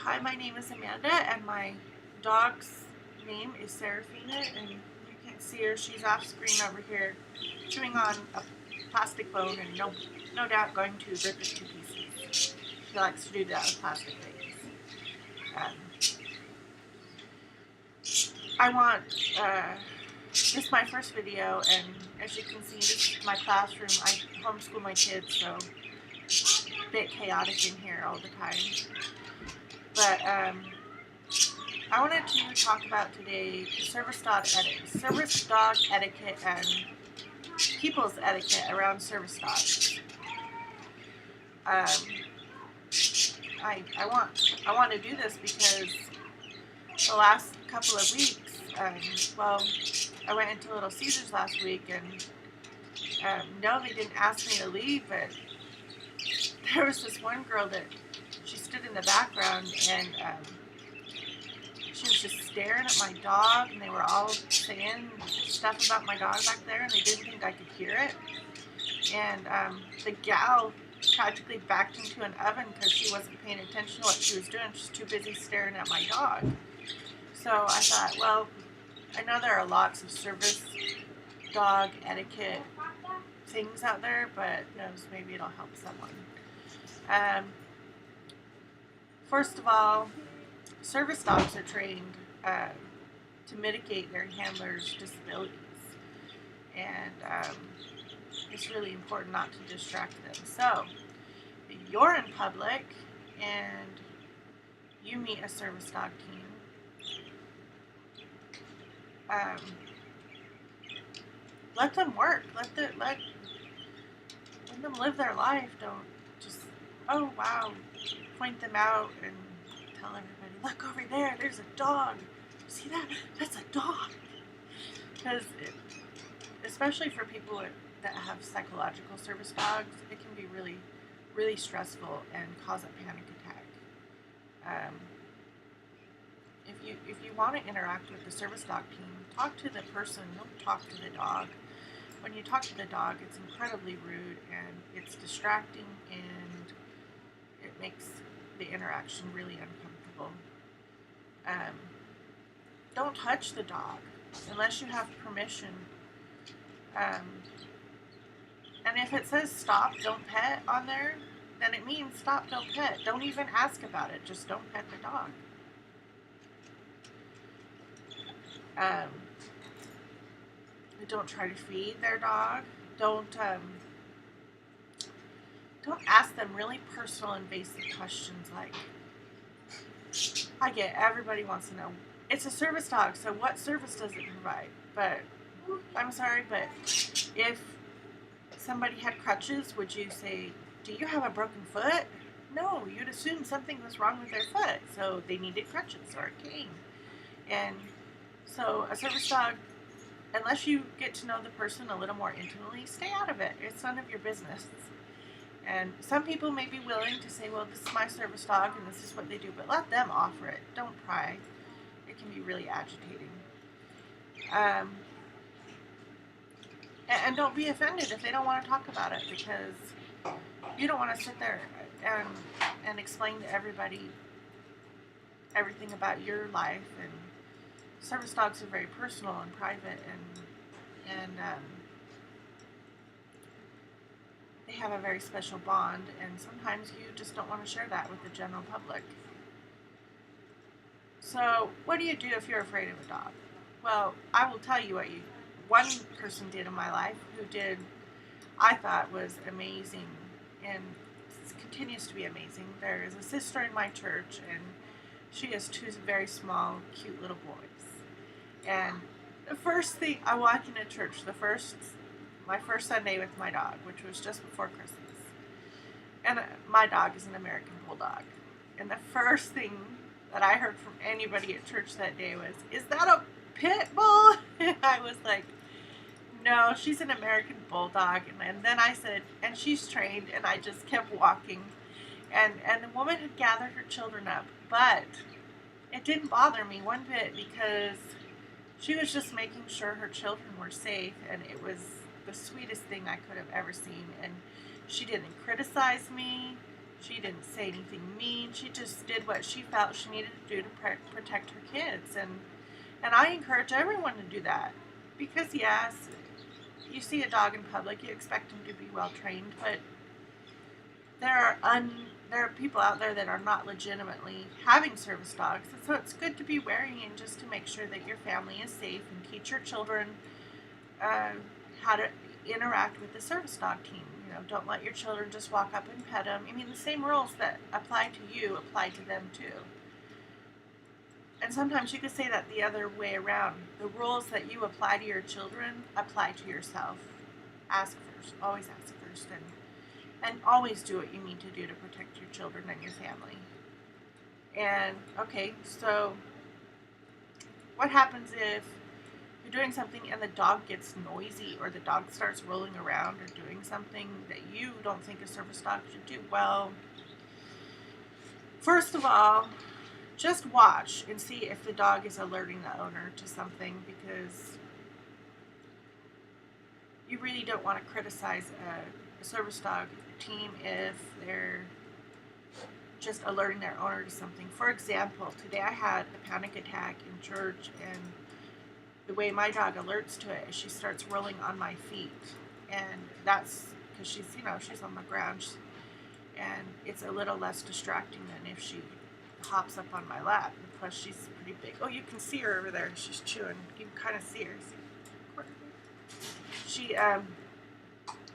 Hi, my name is Amanda, and my dog's name is Seraphina, and you can't see her. She's off screen over here, chewing on a plastic bone, and no doubt going to rip it to pieces. She likes to do that with plastic things. Um, I want, this is my first video, and as you can see, this is my classroom. I homeschool my kids, so it's a bit chaotic in here all the time. But I wanted to talk about today service dog etiquette and people's etiquette around service dogs. I want to do this because the last couple of weeks, I went into Little Caesars last week, and no, they didn't ask me to leave, but there was this one girl that she stood in the background, and she was just staring at my dog, and they were all saying stuff about my dog back there, and they didn't think I could hear it. And the gal tragically backed into an oven because she wasn't paying attention to what she was doing. She's too busy staring at my dog. So I thought, well, I know there are lots of service dog etiquette things out there, but who knows, maybe it'll help someone. First of all, service dogs are trained to mitigate their handlers' disabilities, and it's really important not to distract them. So, if you're in public and you meet a service dog team, let them work. Let them live their life. Don't just, oh wow, point them out and tell everybody, look over there, there's a dog. See that? That's a dog. Because especially for people that have psychological service dogs, it can be really, really stressful and cause a panic attack. If you want to interact with the service dog team, talk to the person, don't talk to the dog. When you talk to the dog, it's incredibly rude, and it's distracting, and it makes the interaction really uncomfortable. Don't touch the dog unless you have permission. And if it says stop, don't pet on there, then it means stop, don't pet. Don't even ask about it. Just don't pet the dog. Don't try to feed their dog. Don't ask them really personal, invasive questions like, I get everybody wants to know, it's a service dog, so what service does it provide? But I'm sorry, but if somebody had crutches, would you say, do you have a broken foot? No, you'd assume something was wrong with their foot, so they needed crutches or a cane. And so a service dog, unless you get to know the person a little more intimately, stay out of it. It's none of your business. And some people may be willing to say, well, this is my service dog and this is what they do, but let them offer it. Don't pry. It can be really agitating. And don't be offended if they don't want to talk about it, because you don't want to sit there and explain to everybody everything about your life. And service dogs are very personal and private, and they have a very special bond, and sometimes you just don't want to share that with the general public. So what do you do if you're afraid of a dog? Well, I will tell you what one person did in my life who did, I thought was amazing, and continues to be amazing. There is a sister in my church, and she has two very small, cute little boys. And the first thing, I walked into church, my first Sunday with my dog, which was just before Christmas. And my dog is an American Bulldog. And the first thing that I heard from anybody at church that day was, is that a pit bull? And I was like, no, she's an American Bulldog. And then I said, and she's trained, and I just kept walking. And the woman had gathered her children up, but it didn't bother me one bit, because she was just making sure her children were safe, and it was the sweetest thing I could have ever seen. And she didn't criticize me. She didn't say anything mean. She just did what she felt she needed to do to protect her kids. And I encourage everyone to do that. Because, yes, you see a dog in public, you expect him to be well trained, but there are people out there that are not legitimately having service dogs. And so it's good to be wary and just to make sure that your family is safe and teach your children how to interact with the service dog team. You know, don't let your children just walk up and pet them. I mean, the same rules that apply to you apply to them too. And sometimes you could say that the other way around. The rules that you apply to your children apply to yourself. Ask first. Always ask first. And always do what you need to do to protect your children and your family. And, okay, so what happens if you're doing something and the dog gets noisy, or the dog starts rolling around or doing something that you don't think a service dog should do? Well, first of all, just watch and see if the dog is alerting the owner to something, because you really don't want to criticize a service dog team if they're just alerting their owner to something. For example, today I had a panic attack in church, and the way my dog alerts to it is she starts rolling on my feet, and that's because she's on the ground, and it's a little less distracting than if she hops up on my lap. And plus, she's pretty big. Oh, you can see her over there. She's chewing. You can kind of see her.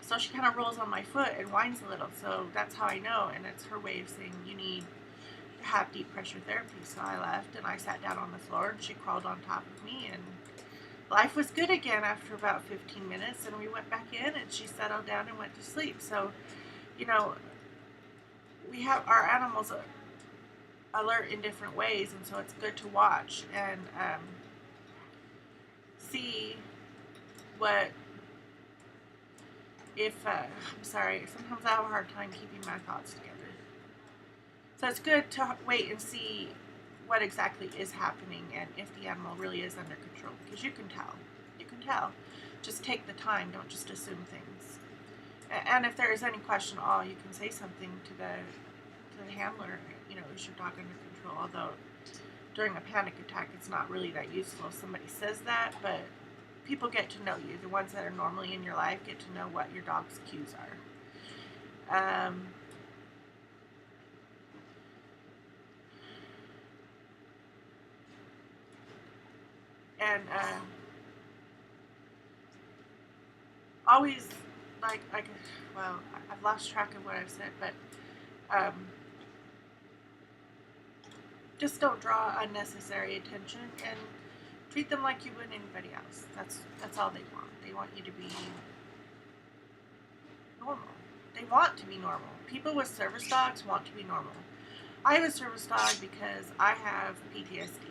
So she kind of rolls on my foot and whines a little. So that's how I know, and it's her way of saying you need to have deep pressure therapy. So I left and I sat down on the floor, and she crawled on top of me, and life was good again after about 15 minutes, and we went back in, and she settled down and went to sleep. So, we have our animals alert in different ways, and so it's good to watch and see what I'm sorry, sometimes I have a hard time keeping my thoughts together. So it's good to wait and see what exactly is happening and if the animal really is under control, because you can tell. You can tell. Just take the time. Don't just assume things. And if there is any question at all, you can say something to the handler. Is your dog under control? Although during a panic attack, it's not really that useful if somebody says that, but people get to know you. The ones that are normally in your life get to know what your dog's cues are. Always, I've lost track of what I've said, but just don't draw unnecessary attention, and treat them like you would anybody else. That's all they want. They want you to be normal. They want to be normal. People with service dogs want to be normal. I have a service dog because I have PTSD,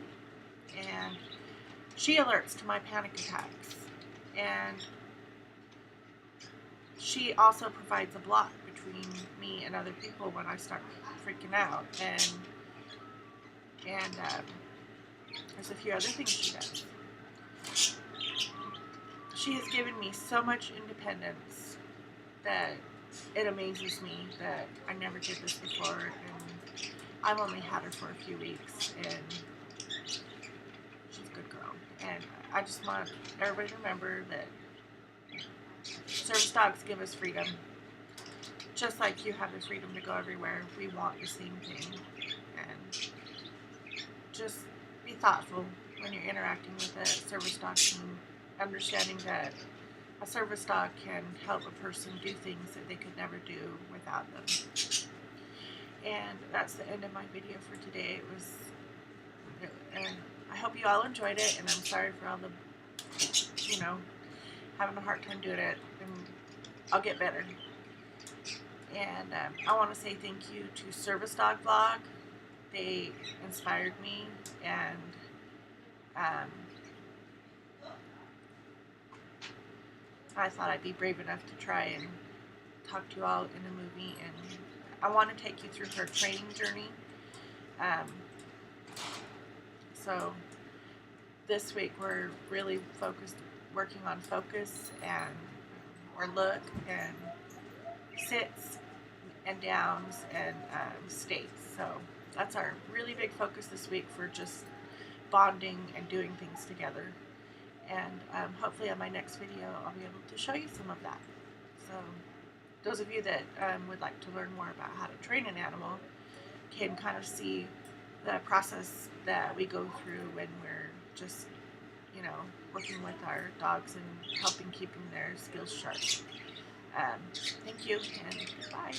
and she alerts to my panic attacks, and she also provides a block between me and other people when I start freaking out, and there's a few other things she does. She has given me so much independence that it amazes me that I never did this before, and I've only had her for a few weeks, and she's a good girl. And I just want everybody to remember that service dogs give us freedom. Just like you have the freedom to go everywhere, we want the same thing. And just be thoughtful when you're interacting with a service dog team, understanding that a service dog can help a person do things that they could never do without them. And that's the end of my video for today. And I hope you all enjoyed it, and I'm sorry for all the, having a hard time doing it, and I'll get better. And I want to say thank you to Service Dog Vlog. They inspired me, and I thought I'd be brave enough to try and talk to you all in a movie, and I want to take you through her training journey. So this week we're really working on focus and or look and sits and downs and states. So that's our really big focus this week for just bonding and doing things together. And hopefully on my next video I'll be able to show you some of that. So those of you that would like to learn more about how to train an animal can kind of see the process that we go through when we're just, working with our dogs and helping keeping their skills sharp. Thank you and bye.